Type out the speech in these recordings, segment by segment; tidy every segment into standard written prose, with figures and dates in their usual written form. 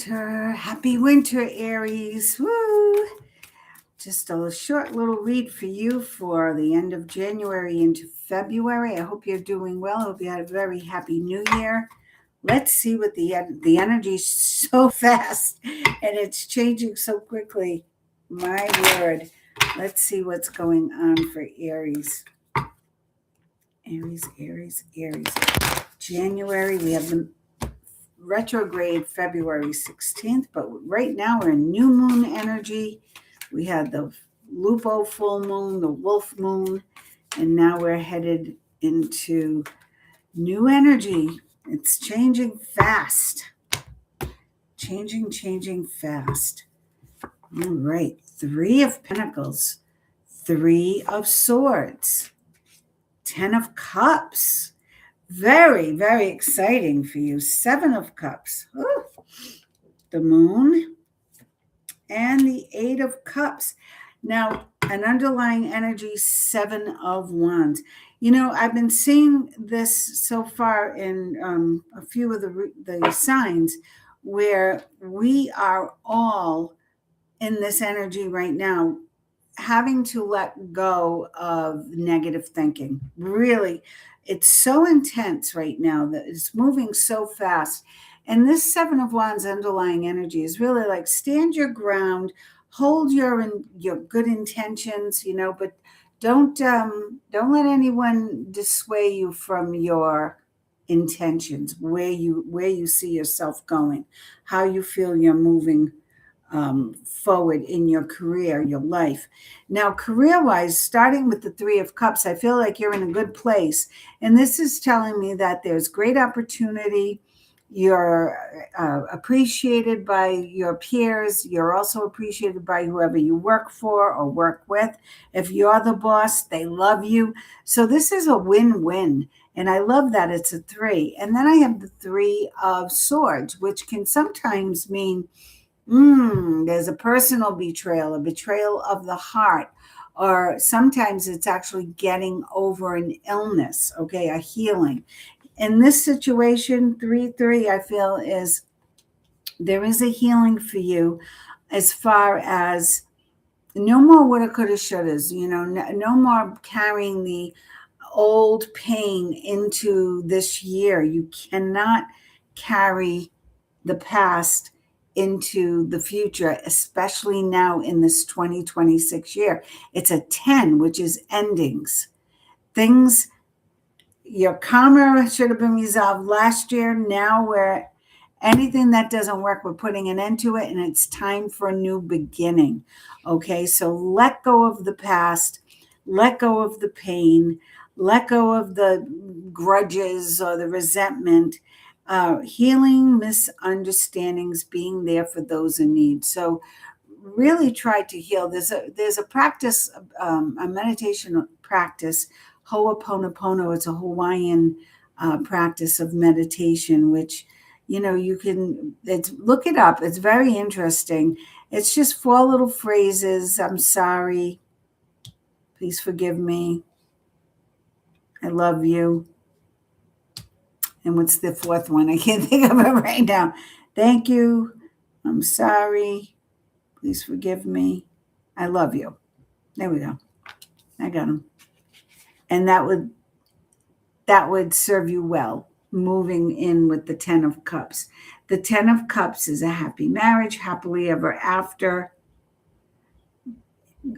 Happy winter, Aries. Woo! Just a short little read for you for the end of January into February. I hope you're doing well. I hope you had a very happy new year. Let's see what the energy is so fast and it's changing so quickly. My word. Let's see what's going on for Aries. Aries. January, we have the retrograde February 16th, but right now we're in new moon energy. We had the Lupo full moon, the wolf moon, and now we're headed into new energy. It's changing fast. Changing fast. All right. 3 of Pentacles, 3 of Swords, 10 of Cups. Very, very exciting for you. 7 of Cups. Ooh. The Moon and the 8 of Cups. Now, an underlying energy, 7 of Wands. You know, I've been seeing this so far in a few of the signs where we are all in this energy right now, having to let go of negative thinking. Really, it's so intense right now that it's moving so fast. And this 7 of Wands underlying energy is really like stand your ground, hold your good intentions, but don't let anyone dissuade you from your intentions, where you see yourself going, how you feel you're moving forward in your career, your life. Now, career-wise, starting with the 3 of Cups, I feel like you're in a good place. And this is telling me that there's great opportunity. You're appreciated by your peers. You're also appreciated by whoever you work for or work with. If you're the boss, they love you. So this is a win-win. And I love that it's a 3. And then I have the 3 of Swords, which can sometimes mean there's a personal betrayal, a betrayal of the heart, or sometimes it's actually getting over an illness, okay, a healing. In this situation, 3-3, I feel is there is a healing for you as far as no more woulda, coulda, shouldas, no more carrying the old pain into this year. You cannot carry the past into the future, especially now in this 2026 year. It's a 10, which is endings. Things, your karma should have been resolved last year. Now where anything that doesn't work, we're putting an end to it, and it's time for a new beginning. Okay, so let go of the past, let go of the pain, let go of the grudges or the resentment. Healing misunderstandings, being there for those in need. So really try to heal. There's a practice, a meditation practice, Ho'oponopono. It's a Hawaiian practice of meditation, which, you can look it up. It's very interesting. It's just 4 little phrases. I'm sorry. Please forgive me. I love you. And what's the 4th one? I can't think of it right now. Thank you. I'm sorry. Please forgive me. I love you. There we go. I got them. And that would serve you well, moving in with the 10 of Cups. The 10 of Cups is a happy marriage, happily ever after.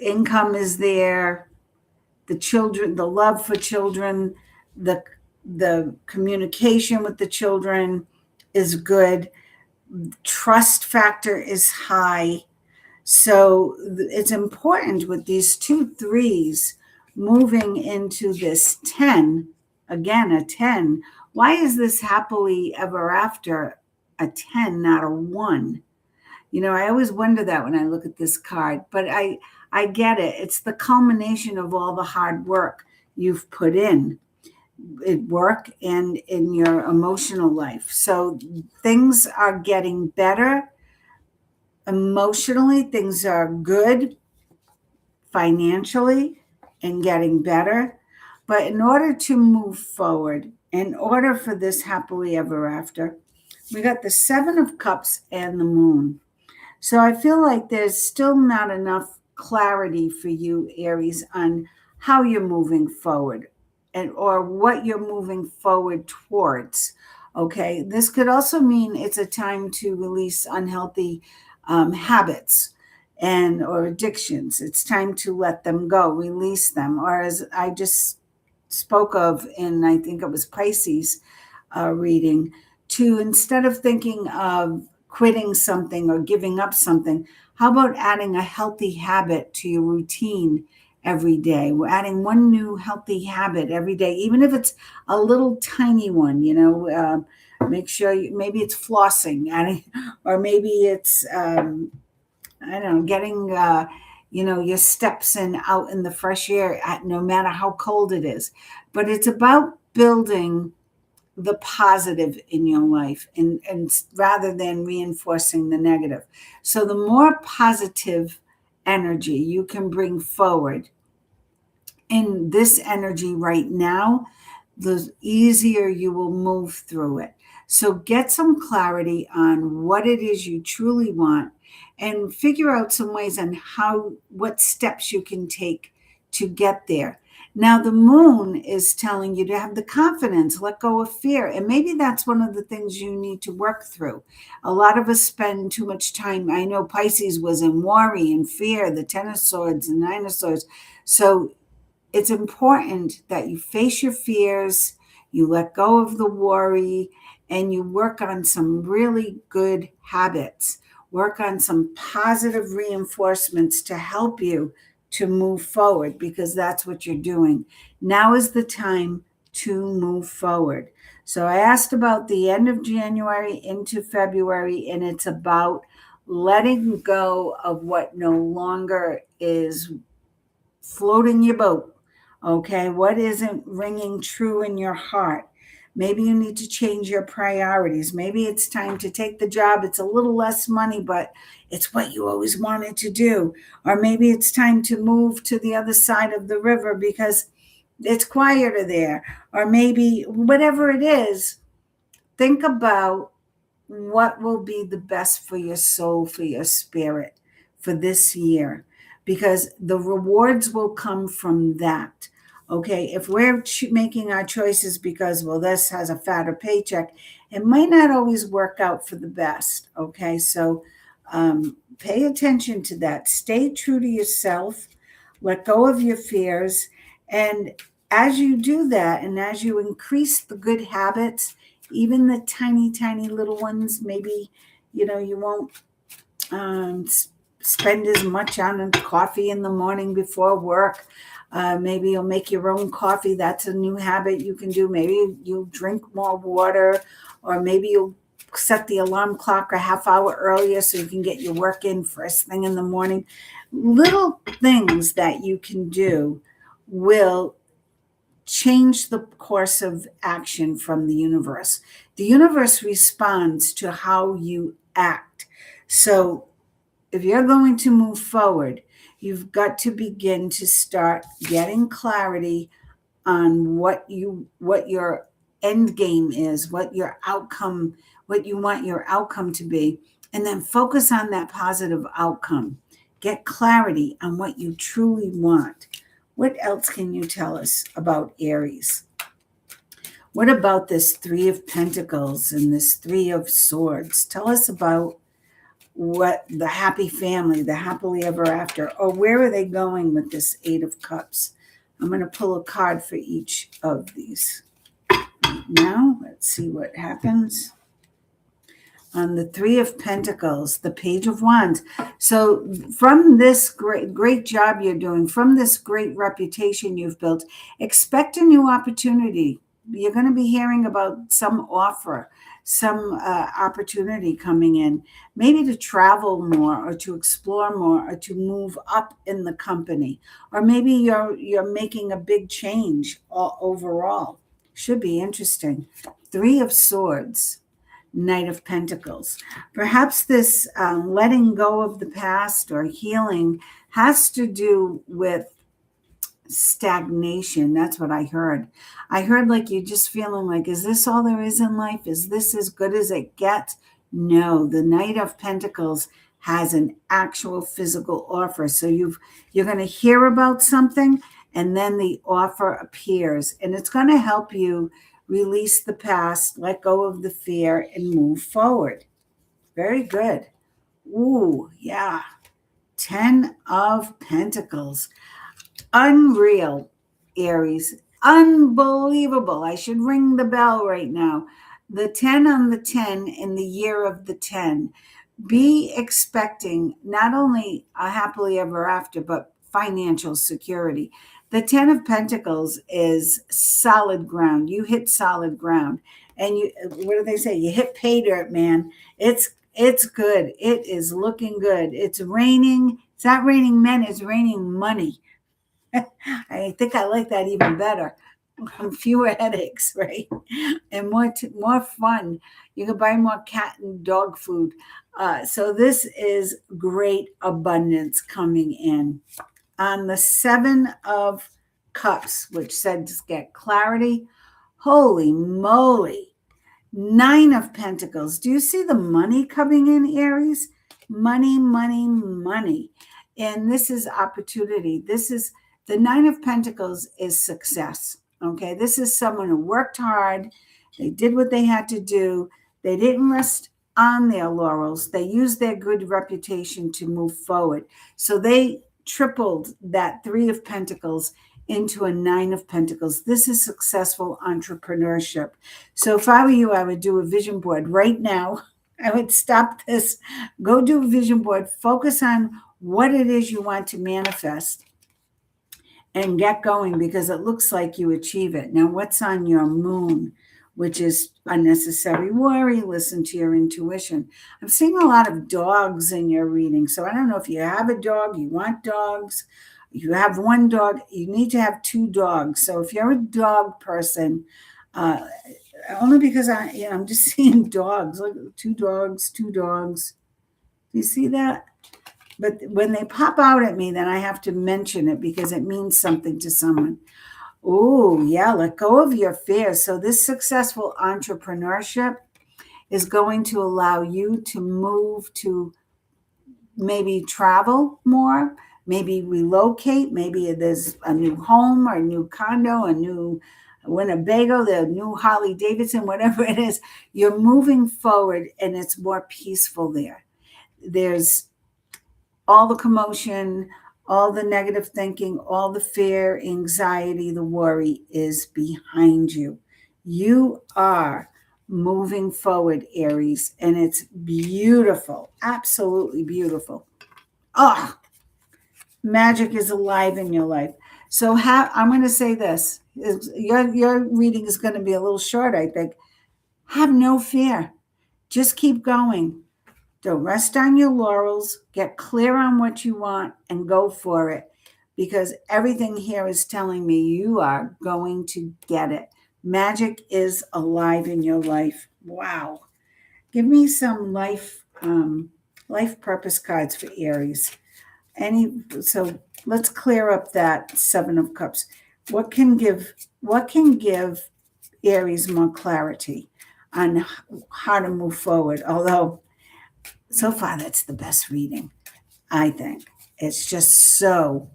Income is there. The children, the love for children, the communication with the children is good. Trust factor is high. So it's important with these 2 3s moving into this 10, again, a 10. Why is this happily ever after a 10, not a 1? I always wonder that when I look at this card, but I get it. It's the culmination of all the hard work you've put in at work and in your emotional life. So things are getting better emotionally. Things are good financially and getting better. But in order to move forward, in order for this happily ever after, We got the Seven of Cups and the Moon. So I feel like there's still not enough clarity for you, Aries, on how you're moving forward and or what you're moving forward towards. Okay, this could also mean it's a time to release unhealthy habits and or addictions. It's time to let them go, release them, or as I just spoke of in, I think it was Pisces reading, to instead of thinking of quitting something or giving up something, how about adding a healthy habit to your routine every day? We're adding one new healthy habit every day, even if it's a little tiny one, make sure maybe it's flossing, adding, or maybe it's, I don't know, getting, your steps in out in the fresh air, no matter how cold it is. But it's about building the positive in your life and rather than reinforcing the negative. So the more positive energy you can bring forward in this energy right now, the easier you will move through it. So get some clarity on what it is you truly want and figure out some ways on what steps you can take to get there. Now, the moon is telling you to have the confidence, let go of fear. And maybe that's one of the things you need to work through. A lot of us spend too much time. I know Pisces was in worry and fear, the Ten of Swords and Nine of Swords. So it's important that you face your fears, you let go of the worry, and you work on some really good habits. Work on some positive reinforcements to help you to move forward because that's what you're doing. Now is the time to move forward. So I asked about the end of January into February, and it's about letting go of what no longer is floating your boat. Okay, what isn't ringing true in your heart? Maybe you need to change your priorities. Maybe it's time to take the job. It's a little less money, but it's what you always wanted to do. Or maybe it's time to move to the other side of the river because it's quieter there. Or maybe whatever it is, think about what will be the best for your soul, for your spirit for this year, because the rewards will come from that. Okay, if we're making our choices because, well, this has a fatter paycheck, it might not always work out for the best. Okay, so pay attention to that. Stay true to yourself, let go of your fears. And as you do that, and as you increase the good habits, even the tiny, tiny little ones, maybe, you won't spend as much on coffee in the morning before work. Maybe you'll make your own coffee. That's a new habit you can do. Maybe you'll drink more water, or maybe you'll set the alarm clock a half hour earlier so you can get your work in first thing in the morning. Little things that you can do will change the course of action from the universe. The universe responds to how you act. So if you're going to move forward, you've got to begin to start getting clarity on what your end game is, what your outcome, what you want your outcome to be, and then focus on that positive outcome. Get clarity on what you truly want. What else can you tell us about Aries? What about this Three of Pentacles and this Three of Swords? Tell us about what the happy family, the happily ever after, or where are they going with this Eight of Cups? I'm going to pull a card for each of these. Now, let's see what happens. On the Three of Pentacles, the Page of Wands. So from this great job you're doing, from this great reputation you've built, expect a new opportunity. You're going to be hearing about some offer, some opportunity coming in, maybe to travel more or to explore more or to move up in the company. Or maybe you're making a big change overall. Should be interesting. Three of Swords. Knight of Pentacles. Perhaps this letting go of the past or healing has to do with stagnation. That's what I heard. I heard like you're just feeling like, is this all there is in life? Is this as good as it gets? No, the Knight of Pentacles has an actual physical offer. So you're going to hear about something, and then the offer appears, and it's going to help you release the past, let go of the fear, and move forward. Very good. Ooh, yeah. 10 of Pentacles. Unreal, Aries. Unbelievable. I should ring the bell right now. The 10 on the 10 in the year of the 10. Be expecting not only a happily ever after, but financial security. The 10 of Pentacles is solid ground. You hit solid ground. And what do they say? You hit pay dirt, man. It's good. It is looking good. It's raining. It's not raining men, it's raining money. I think I like that even better. Fewer headaches, right? And more fun. You can buy more cat and dog food. So this is great abundance coming in. On the 7 of Cups, which says get clarity. Holy moly. 9 of Pentacles. Do you see the money coming in, Aries? Money, money, money. And this is opportunity. This is the 9 of Pentacles is success. Okay, this is someone who worked hard. They did what they had to do. They didn't rest on their laurels. They used their good reputation to move forward. So they tripled that 3 of Pentacles into a 9 of Pentacles. This is successful entrepreneurship. So if I were you, I would do a vision board right now. I would stop this, go do a vision board, focus on what it is you want to manifest, and get going, because it looks like you achieve it. Now, what's on your moon, which is unnecessary worry? Listen to your intuition. I'm seeing a lot of dogs in your reading. So I don't know if you have a dog, you want dogs. You have one dog, you need to have 2 dogs. So if you're a dog person, only because I'm just seeing dogs. Look, 2 dogs, 2 dogs. Do you see that? But when they pop out at me, then I have to mention it because it means something to someone. Oh, yeah, let go of your fears. So this successful entrepreneurship is going to allow you to move to maybe travel more, maybe relocate, maybe there's a new home or a new condo, a new Winnebago, the new Harley Davidson, whatever it is. You're moving forward and it's more peaceful there. There's all the commotion, all the negative thinking, all the fear, anxiety, the worry is behind you. You are moving forward, Aries, and it's beautiful, absolutely beautiful. Oh, magic is alive in your life. So I'm going to say this. Your reading is going to be a little short, I think. Have no fear. Just keep going. Don't rest on your laurels. Get clear on what you want and go for it, because everything here is telling me you are going to get it. Magic is alive in your life. Wow. Give me some life purpose cards for Aries. So let's clear up that 7 of Cups. What can give Aries more clarity on how to move forward? Although so far that's the best reading, I think. It's just so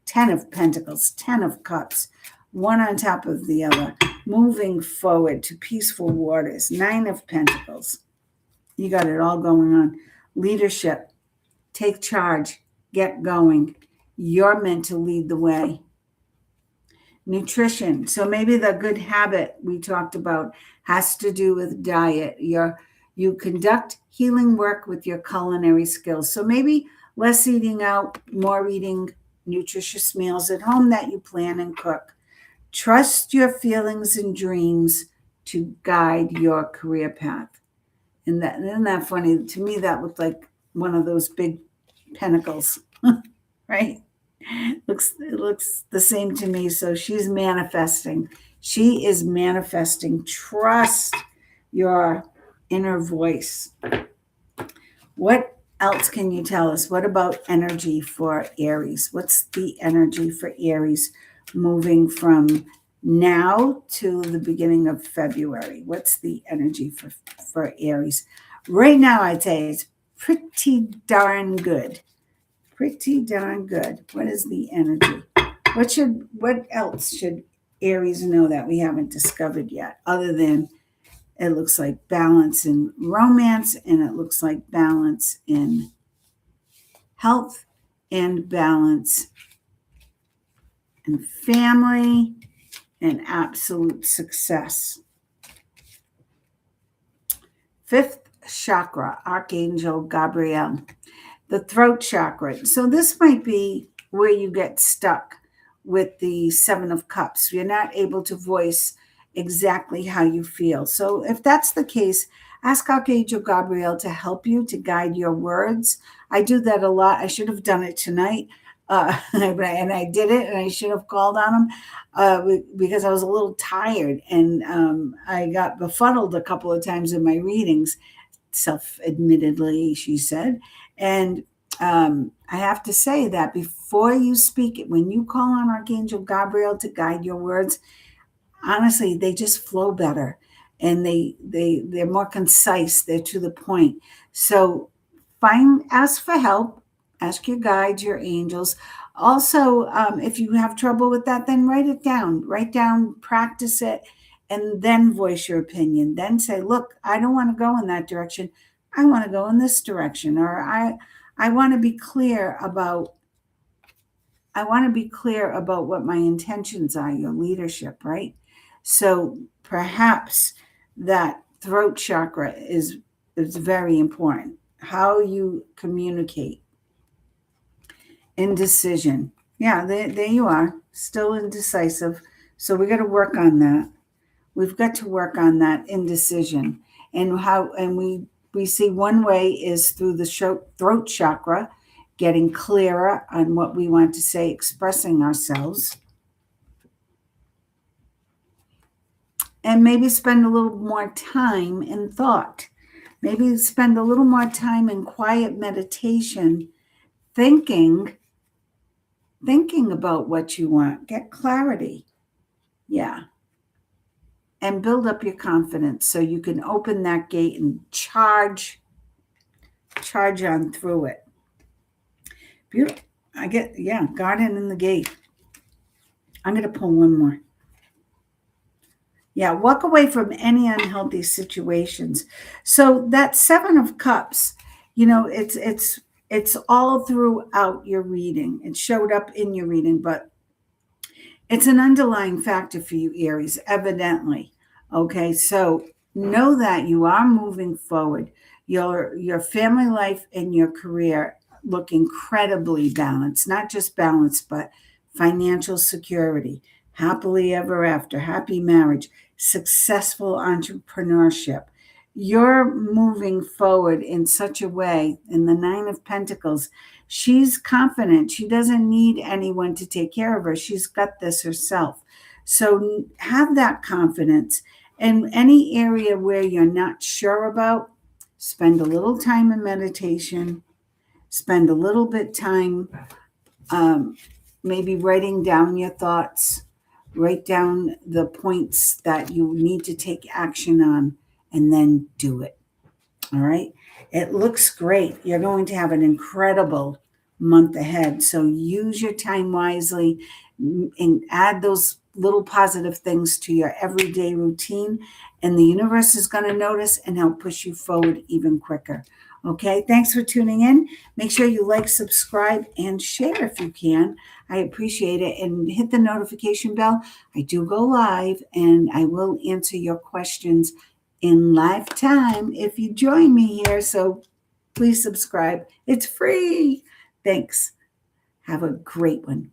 10 of Pentacles, 10 of Cups, one on top of the other, moving forward to peaceful waters. 9 of Pentacles. You got it all going on. Leadership. Take charge. Get going. You're meant to lead the way. Nutrition. So maybe the good habit we talked about has to do with diet. You conduct healing work with your culinary skills. So maybe less eating out, more eating nutritious meals at home that you plan and cook. Trust your feelings and dreams to guide your career path. And isn't that funny? To me, that looked like one of those big pentacles, right? It looks the same to me. So she's manifesting. She is manifesting. Trust your inner voice. What else can you tell us? What about energy for Aries? What's the energy for Aries moving from now to the beginning of February? What's the energy for Aries? Right now, I'd say it's pretty darn good. Pretty darn good. What is the energy? What else should Aries know that we haven't discovered yet, other than it looks like balance in romance, and it looks like balance in health, and balance in family, and absolute success. Fifth chakra, Archangel Gabriel, the throat chakra. So this might be where you get stuck with the Seven of Cups. You're not able to voice exactly how you feel. So if that's the case, ask Archangel Gabriel to help you, to guide your words. I do that a lot. I should have done it tonight. And I did it, and I should have called on him because I was a little tired, and I got befuddled a couple of times in my readings, self-admittedly, she said. And I have to say that before you speak it, when you call on Archangel Gabriel to guide your words, honestly, they just flow better, and they're more concise. They're to the point. So ask for help, ask your guides, your angels. Also, if you have trouble with that, then write down, practice it, and then voice your opinion. Then say, look, I don't want to go in that direction. I want to go in this direction, or I want to be clear about what my intentions are, your leadership, right? So perhaps that throat chakra is very important. How you communicate. Indecision. Yeah, there you are. Still indecisive. So we got to work on that. We've got to work on that indecision. And we see one way is through the throat chakra, getting clearer on what we want to say, expressing ourselves. And maybe spend a little more time in thought. Maybe spend a little more time in quiet meditation, thinking about what you want. Get clarity. Yeah. And build up your confidence so you can open that gate and charge on through it. Beautiful. Garden in the gate. I'm going to pull one more. Yeah, walk away from any unhealthy situations. So that Seven of Cups, it's all throughout your reading. It showed up in your reading, but it's an underlying factor for you, Aries, evidently. Okay, so know that you are moving forward. Your family life and your career look incredibly balanced, not just balanced, but financial security, happily ever after, happy marriage, successful entrepreneurship. You're moving forward in such a way. In the Nine of Pentacles, she's confident. She doesn't need anyone to take care of her. She's got this herself. So have that confidence. And any area where you're not sure about, spend a little time in meditation, spend a little bit time maybe writing down your thoughts, write down the points that you need to take action on, and then do it. All right. It looks great. You're going to have an incredible month ahead. So use your time wisely and add those little positive things to your everyday routine. And the universe is going to notice and help push you forward even quicker. Okay. Thanks for tuning in. Make sure you like, subscribe, and share if you can. I appreciate it. And hit the notification bell. I do go live, and I will answer your questions in lifetime if you join me here. So please subscribe. It's free. Thanks. Have a great one.